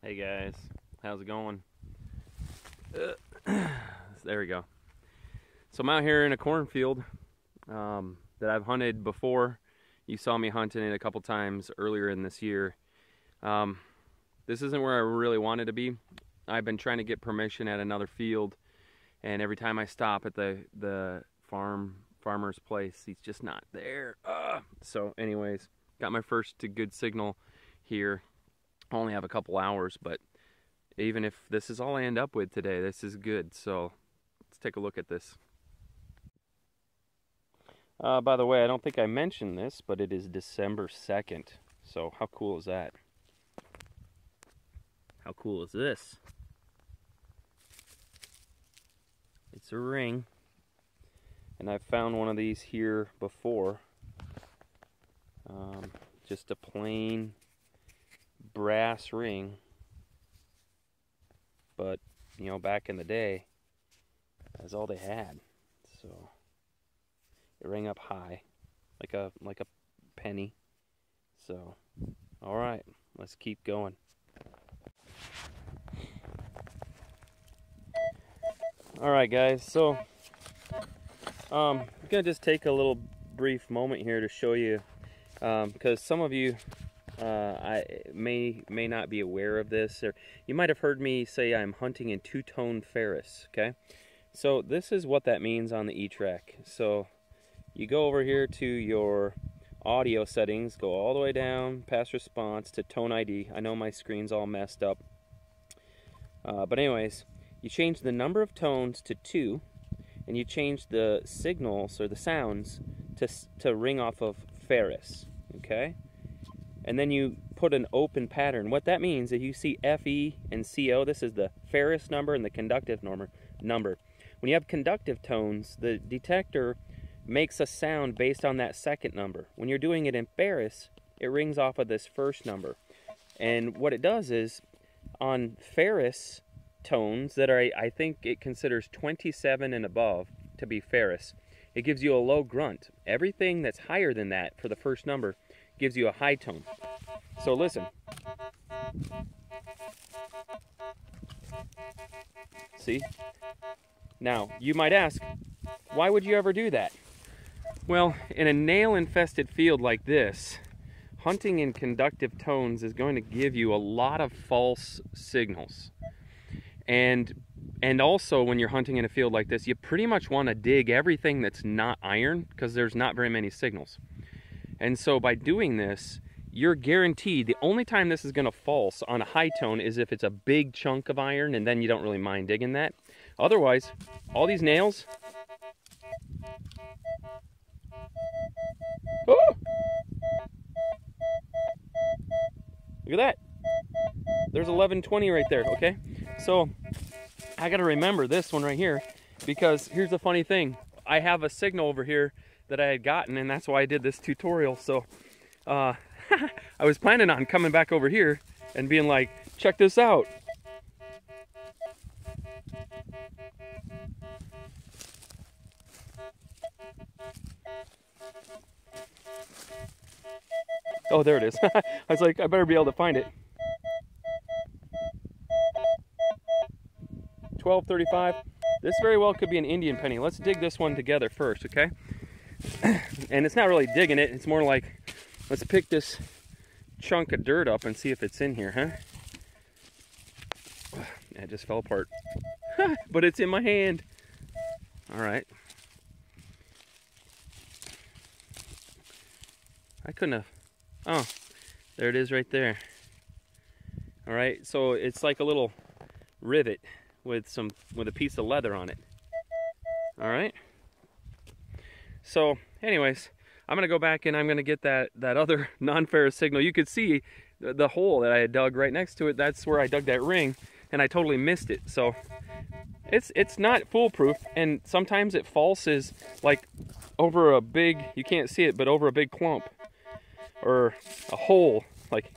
Hey guys, how's it going? There we go. So I'm out here in a cornfield that I've hunted before. You saw me hunting it a couple times earlier in this year. This isn't where I really wanted to be. I've been trying to get permission at another field, and every time I stop at the farmer's place, he's just not there. So anyways, got my first good signal here. I only have a couple hours, but even if this is all I end up with today, this is good. So let's take a look at this. By the way, I don't think I mentioned this, but it is December 2nd. So how cool is that? How cool is this? It's a ring, and I've found one of these here before. Just a plain brass ring, but you know, back in the day, that's all they had. So it rang up high, like a penny. So all right, let's keep going. All right, guys. So I'm gonna just take a little brief moment here to show you, because some of you I may not be aware of this, or you might have heard me say I'm hunting in two-tone Ferrous. Okay, so this is what that means on the E-Trac. So you go over here to your audio settings, go all the way down past response to tone ID. I know my screen's all messed up, but anyways, you change the number of tones to 2, and you change the signals or the sounds to ring off of Ferrous. Okay, and then you put an open pattern. What that means is you see FE and CO. This is the Ferrous number and the conductive number. When you have conductive tones, the detector makes a sound based on that second number. When you're doing it in Ferrous, it rings off of this first number. And what it does is, on Ferrous tones that are, I think it considers 27 and above to be Ferrous, it gives you a low grunt. Everything that's higher than that for the first number gives you a high tone. So listen. See? Now, you might ask, why would you ever do that? Well, in a nail-infested field like this, hunting in conductive tones is going to give you a lot of false signals. And also, when you're hunting in a field like this, you pretty much want to dig everything that's not iron, because there's not very many signals. And so by doing this, you're guaranteed the only time this is going to false on a high tone is if it's a big chunk of iron, and then you don't really mind digging that. Otherwise, all these nails. Oh! Look at that. There's 1120 right there, okay? So I got to remember this one right here, because here's the funny thing. I have a signal over here that I had gotten, and that's why I did this tutorial. So I was planning on coming back over here and being like, check this out. Oh, there it is. I was like, I better be able to find it. 1235. This very well could be an Indian penny. Let's dig this one together first, okay? And it's not really digging it. It's more like, let's pick this chunk of dirt up and see if it's in here, huh? It just fell apart. But it's in my hand. All right. I couldn't have. Oh, there it is right there. All right, so it's like a little rivet with a piece of leather on it. All right. So anyways, I'm gonna go back and I'm gonna get that other non-ferrous signal. You could see the hole that I had dug right next to it. That's where I dug that ring, and I totally missed it. So it's not foolproof, and sometimes it falses like over a big, you can't see it, but over a big clump or a hole. Like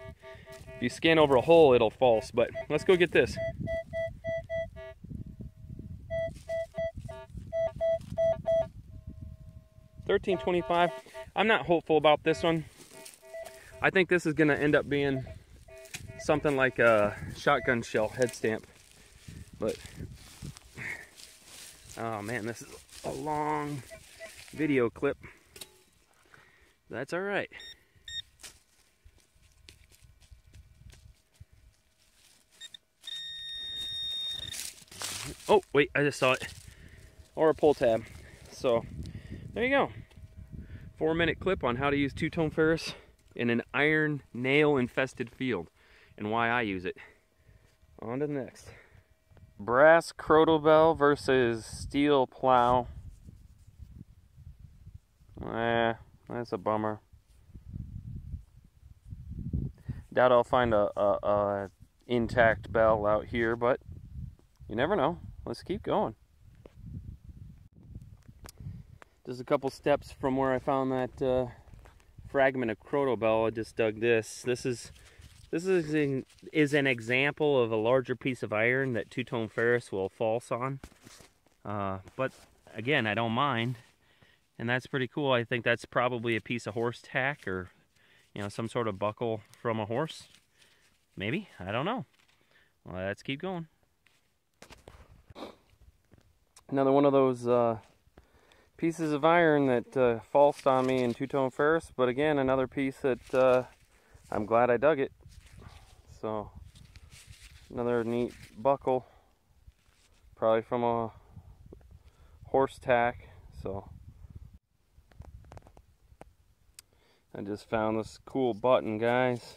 if you scan over a hole, it'll false. But let's go get this. $13.25. I'm not hopeful about this one. I think this is going to end up being something like a shotgun shell head stamp. But oh man, this is a long video clip. That's all right. Oh wait, I just saw it. Or a pull tab. So there you go. 4-minute clip on how to use two-tone ferrous in an iron nail infested field and why I use it. On to the next. Brass crotal bell versus steel plow. That's a bummer. Doubt I'll find a intact bell out here, but you never know. Let's keep going. Just a couple steps from where I found that fragment of crotal bell. I just dug this. This is an example of a larger piece of iron that two-tone ferrous will false on. But again, I don't mind, and that's pretty cool. I think that's probably a piece of horse tack, or some sort of buckle from a horse. Maybe, I don't know. Well, let's keep going. Another one of those pieces of iron that falsed on me in two-tone ferrous, but again, another piece that I'm glad I dug it. So another neat buckle, probably from a horse tack. So I just found this cool button, guys.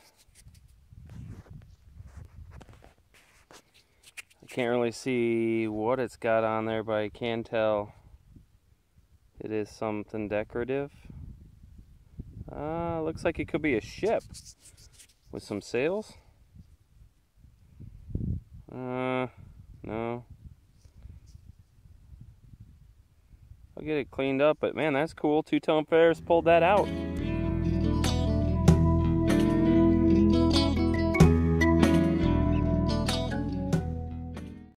I can't really see what it's got on there, but I can tell it is something decorative. Looks like it could be a ship with some sails. No. I'll get it cleaned up, but man, that's cool. Two-tone ferrous pulled that out.